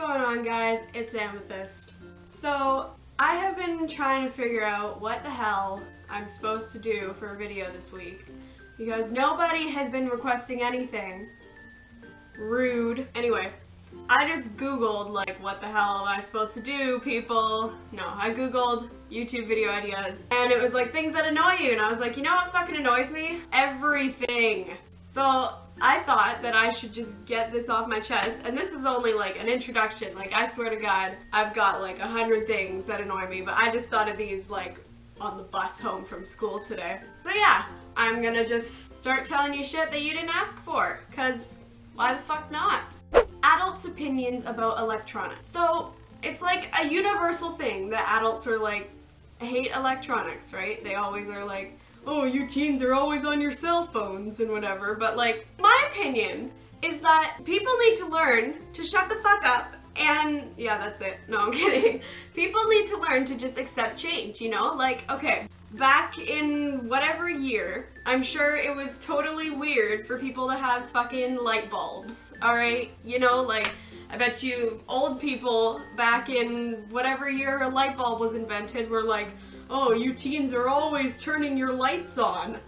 going on, guys? It's Amethyst. So, I have been trying to figure out what the hell I'm supposed to do for a video this week because nobody has been requesting anything. Rude. Anyway, I just googled like what the hell am I supposed to do, people. No, I googled YouTube video ideas and it was like things that annoy you, and I was like, you know what fucking annoys me? Everything. So I thought that I should just get this off my chest, and this is only like an introduction. Like, I swear to God, I've got like 100 things that annoy me, but I just thought of these like on the bus home from school today. So yeah, I'm gonna just start telling you shit that you didn't ask for, cause why the fuck not? Adults' opinions about electronics. So it's like a universal thing that adults are like, hate electronics, right? They always are like, oh, you teens are always on your cell phones and whatever, but like, my opinion is that people need to learn to shut the fuck up and, yeah, that's it. No, I'm kidding. People need to learn to just accept change, you know? Like, okay, back in whatever year, I'm sure it was totally weird for people to have fucking light bulbs, alright? You know, like, I bet you old people back in whatever year a light bulb was invented were like, oh, you teens are always turning your lights on.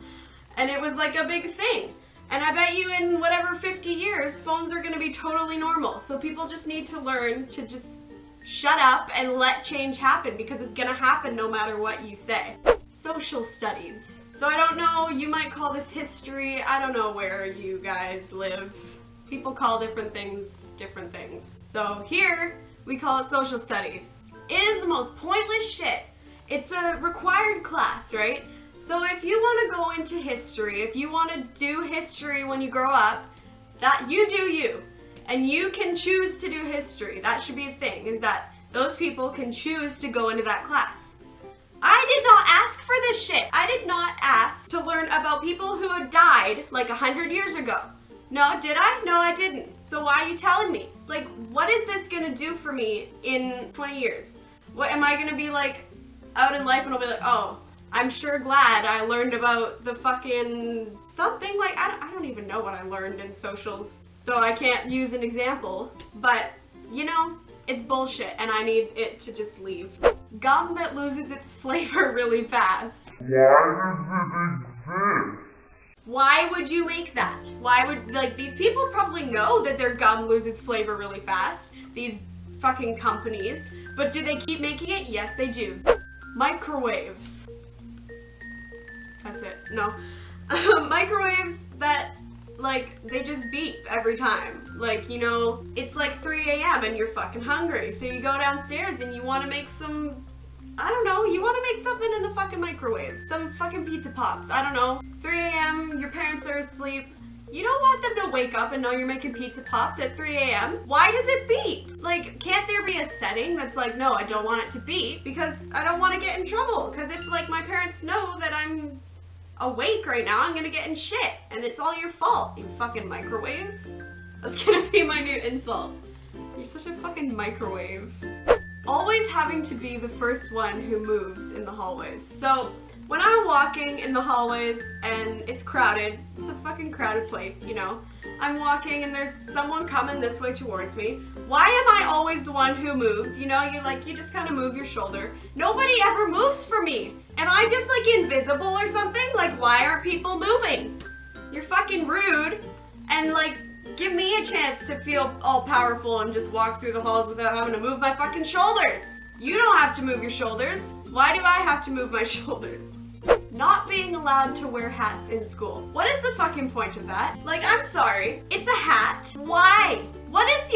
And it was like a big thing. And I bet you in whatever 50 years, phones are gonna be totally normal. So people just need to learn to just shut up and let change happen, because it's gonna happen no matter what you say. Social studies. So I don't know, you might call this history. I don't know where you guys live. People call different things different things. So here, we call it social studies. It is the most pointless shit. It's a required class, right? So if you want to go into history, if you want to do history when you grow up, that you do you. And you can choose to do history. That should be a thing, is that those people can choose to go into that class. I did not ask for this shit. I did not ask to learn about people who had died like 100 years ago. No, did I? No, I didn't. So why are you telling me? Like, what is this gonna do for me in 20 years? What am I gonna be like out in life and I'll be like, oh, I'm sure glad I learned about the fucking something, like, I don't even know what I learned in socials, so I can't use an example, but, you know, it's bullshit and I need it to just leave. Gum that loses its flavor really fast. Why does it exist? Why would you make that? Why would, like, these people probably know that their gum loses flavor really fast, these fucking companies, but do they keep making it? Yes, they do. Microwaves. That's it. No. Microwaves that, like, they just beep every time. Like, you know, it's like 3 a.m. and you're fucking hungry, so you go downstairs and you want to make some, I don't know, you want to make something in the fucking microwave. Some fucking pizza pops, I don't know. 3 a.m., your parents are asleep. You don't want them to wake up and know you're making pizza pops at 3 a.m. Why does it beep? Like, can't there be a setting that's like, no, I don't want it to beep because I don't want to get in trouble. Because if, like, my parents know that I'm awake right now, I'm gonna get in shit. And it's all your fault, you fucking microwave. That's gonna be my new insult. You're such a fucking microwave. Always having to be the first one who moves in the hallways. So, when I'm walking in the hallways and it's crowded, it's a fucking crowded place, you know. I'm walking and there's someone coming this way towards me. Why am I always the one who moves? You know, you just kind of move your shoulder. Nobody ever moves for me. Am I just like invisible or something? Like, why aren't people moving? You're fucking rude, and like, give me a chance to feel all powerful and just walk through the halls without having to move my fucking shoulders. You don't have to move your shoulders. Why do I have to move my shoulders? Not being allowed to wear hats in school. What is the fucking point of that? Like, I'm sorry, it's a hat. Why? What is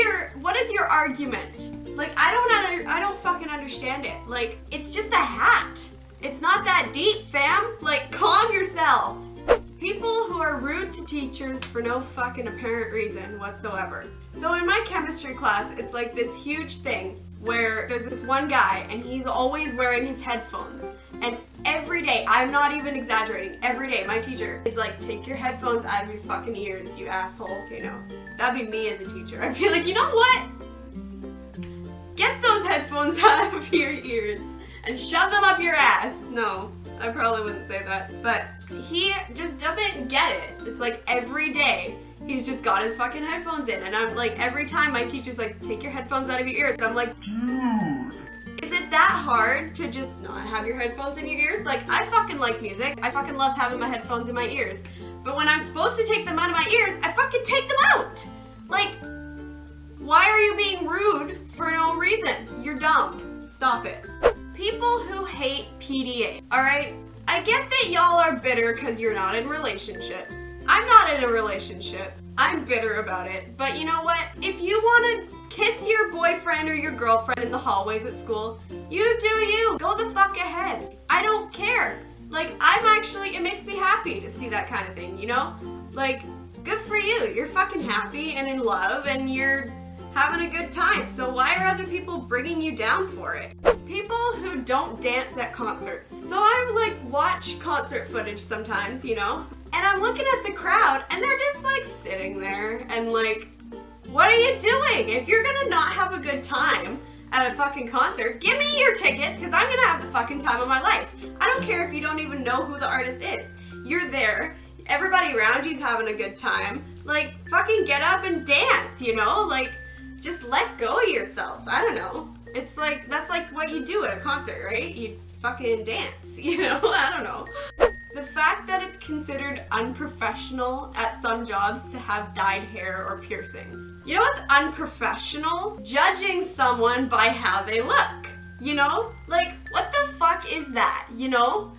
your argument? Like, I don't fucking understand it. Like, it's just a hat. It's not that deep, fam. Like, calm yourself. People who are rude to teachers for no fucking apparent reason whatsoever. So in my chemistry class, it's like this huge thing where there's this one guy and he's always wearing his headphones. And every day, I'm not even exaggerating, every day my teacher is like, take your headphones out of your fucking ears, you asshole, you know. That'd be me as a teacher. I'd be like, you know what? Get those headphones out of your ears and shove them up your ass. No, I probably wouldn't say that, but he just doesn't get it. It's like every day He's just got his fucking headphones in, and I'm like, every time my teacher's like, take your headphones out of your ears, I'm like, Dude. is it that hard to just not have your headphones in your ears? Like, I fucking like music. I fucking love having my headphones in my ears. But when I'm supposed to take them out of my ears, I fucking take them out. Like, why are you being rude for no reason? You're dumb. Stop it. People who hate PDA, alright? I get that y'all are bitter because you're not in relationships. I'm not in a relationship. I'm bitter about it. But you know what? If you want to kiss your boyfriend or your girlfriend in the hallways at school, you do you. Go the fuck ahead. I don't care. Like, it makes me happy to see that kind of thing, you know? Like, good for you. You're fucking happy and in love and you're having a good time. So why are other people bringing you down for it? People who don't dance at concerts. So I like watch concert footage sometimes, you know? And I'm looking at the crowd and they're just like sitting there and like, what are you doing? If you're gonna not have a good time at a fucking concert, give me your tickets because I'm gonna have the fucking time of my life. I don't care if you don't even know who the artist is. You're there. Everybody around you's having a good time. Like, fucking get up and dance, you know? Like, just let go of yourself. I don't know. It's like, that's like what you do at a concert, right? You fucking dance, you know? I don't know. The fact that it's considered unprofessional at some jobs to have dyed hair or piercings. You know what's unprofessional? Judging someone by how they look. You know? Like, what the fuck is that, you know?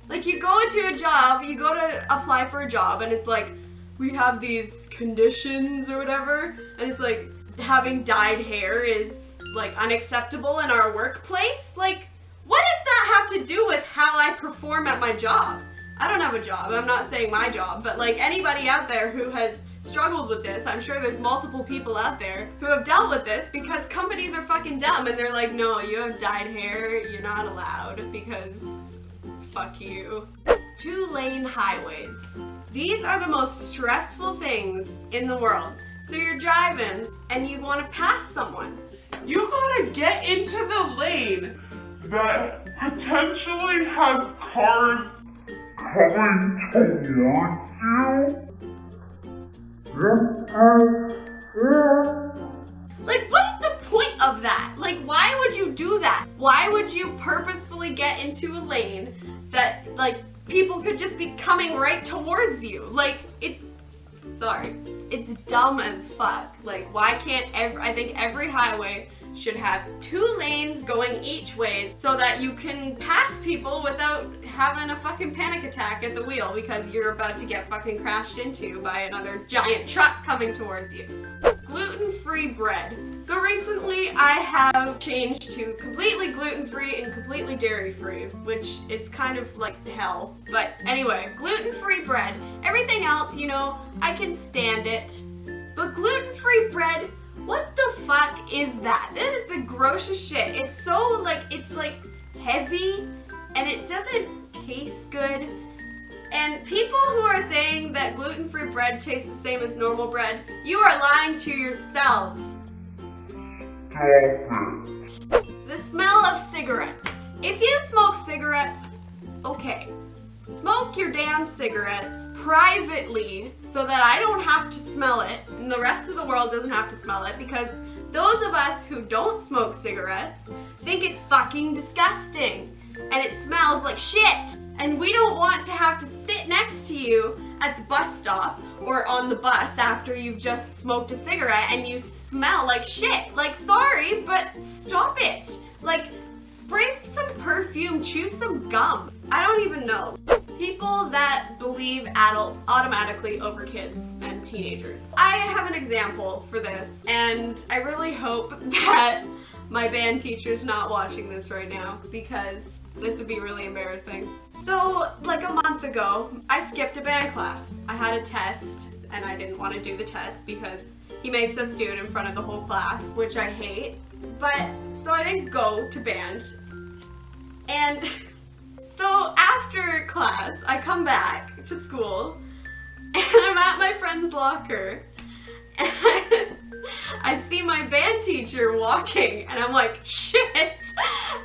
Like, you go into a job, you go to apply for a job, and it's like, we have these conditions or whatever, and it's like, having dyed hair is, like, unacceptable in our workplace? Like, what does that have to do with how I perform at my job? I don't have a job, I'm not saying my job, but like anybody out there who has struggled with this, I'm sure there's multiple people out there who have dealt with this because companies are fucking dumb and they're like, no, you have dyed hair, you're not allowed because fuck you. 2-lane highways. These are the most stressful things in the world. So you're driving and you want to pass someone. You gotta get into the lane that potentially has cars coming towards you. Like, what is the point of that? Like, why would you do that? Why would you purposefully get into a lane that, like, people could just be coming right towards you? Like, it's dumb as fuck. Like, why can't I think every highway should have 2 lanes going each way so that you can pass people without having a fucking panic attack at the wheel because you're about to get fucking crashed into by another giant truck coming towards you. Gluten-free bread. So recently I have changed to completely gluten-free and completely dairy-free, which is kind of like hell. But anyway, gluten-free bread. Everything else, you know, I can stand it. But gluten-free bread, what the fuck is that? This is the grossest shit. It's so like, it's like heavy and it doesn't taste good. And people who are saying that gluten-free bread tastes the same as normal bread, you are lying to yourselves. Stop it. The smell of cigarettes. If you smoke cigarettes, okay. Smoke your damn cigarettes privately so that I don't have to smell it and the rest of the world doesn't have to smell it, because those of us who don't smoke cigarettes think it's fucking disgusting and it smells like shit, and we don't want to have to sit next to you at the bus stop or on the bus after you've just smoked a cigarette and you smell like shit. Like, sorry, but stop it. Like, spray some perfume, chew some gum. I don't even know. People that believe adults automatically over kids and teenagers. I have an example for this, and I really hope that my band teacher's not watching this right now because this would be really embarrassing. So, like a month ago, I skipped a band class. I had a test, and I didn't want to do the test because he makes us do it in front of the whole class, which I hate. But, so I didn't go to band. And so after class, I come back to school, and I'm at my friend's locker, and I see my band teacher walking, and I'm like, shit,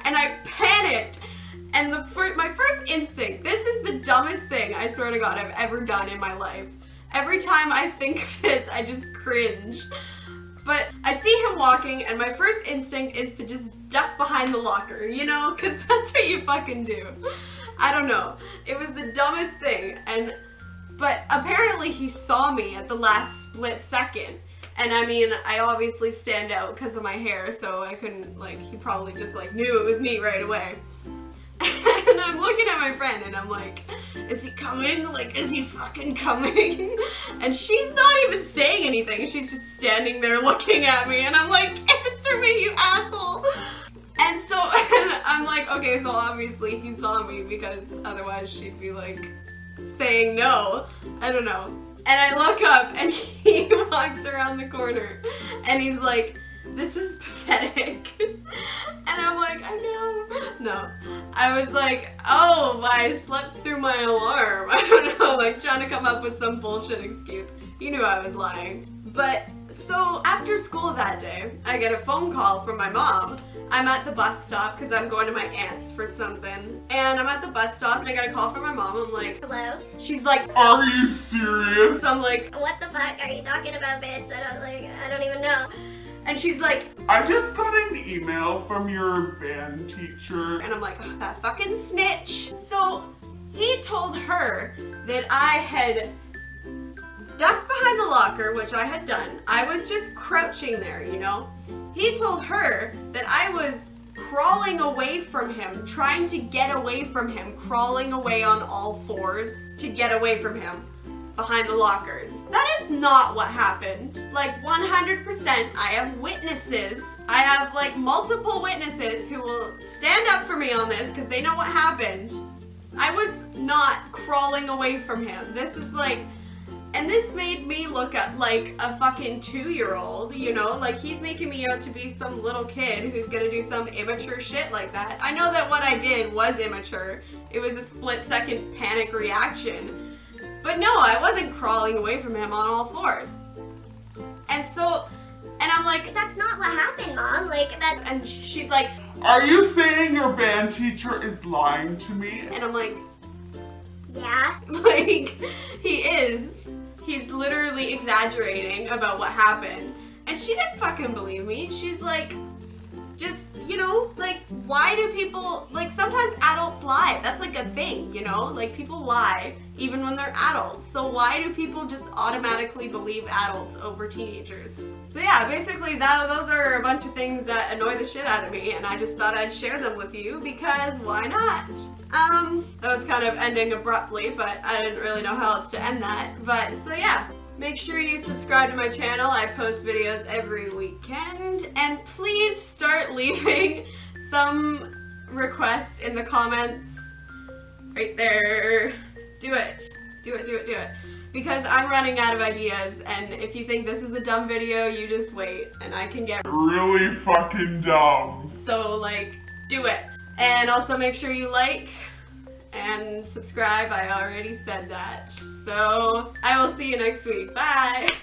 and I panicked. And my first instinct, this is the dumbest thing, I swear to God, I've ever done in my life. Every time I think of this, I just cringe. But I see him walking, and my first instinct is to just duck behind the locker, you know? Because that's what you fucking do. I don't know. It was the dumbest thing, but apparently he saw me at the last split second. And I mean, I obviously stand out because of my hair, so I couldn't, like, he probably just, like, knew it was me right away. And I'm looking at my friend, and I'm like, is he coming? Like, is he fucking coming? And she's not even saying anything. She's just standing there looking at me, and I'm like, answer me, you asshole! And so, I'm like, okay, so obviously he saw me, because otherwise she'd be, like, saying no. I don't know. And I look up, and he walks around the corner, and he's like, this is pathetic. And I'm like, I know. No. I was like, oh, I slept through my alarm. I don't know, like trying to come up with some bullshit excuse. He knew I was lying. But, so after school that day, I get a phone call from my mom. I'm at the bus stop because I'm going to my aunt's for something. And I'm at the bus stop and I get a call from my mom. I'm like, hello? She's like, Are you serious? so I'm like, What the fuck are you talking about, bitch? I don't even know. and she's like, I just got an email from your band teacher. and I'm like, oh, that fucking snitch. So he told her that I had ducked behind the locker, which I had done. I was just crouching there, you know? He told her that I was crawling away from him, trying to get away from him, crawling away on all fours to get away from him behind the lockers. That is not what happened. Like 100%, I have witnesses. I have like multiple witnesses who will stand up for me on this because they know what happened. I was not crawling away from him. This is like, and this made me look at like a fucking 2-year-old, you know? Like he's making me out to be some little kid who's gonna do some immature shit like that. I know that what I did was immature. It was a split-second panic reaction. But no, I wasn't crawling away from him on all fours. And so, and I'm like, That's not what happened, Mom. Like, that. and she's like, Are you saying your band teacher is lying to me? and I'm like, Yeah? like, he is. He's literally exaggerating about what happened. And she didn't fucking believe me. She's like, just, you know, like, why do people, like, sometimes adults lie. That's like a thing, you know? Like, people lie even when they're adults. So why do people just automatically believe adults over teenagers? So yeah, basically those are a bunch of things that annoy the shit out of me, and I just thought I'd share them with you because why not? That was kind of ending abruptly, but I didn't really know how else to end that. But, so yeah. Make sure you subscribe to my channel. I post videos every weekend. And please start leaving some requests in the comments. Right there. Do it. Do it, do it, do it. Because I'm running out of ideas, and if you think this is a dumb video, you just wait, and I can get Really fucking dumb. so, like, do it. And also make sure you like and subscribe. I already said that. So, I will see you next week. Bye!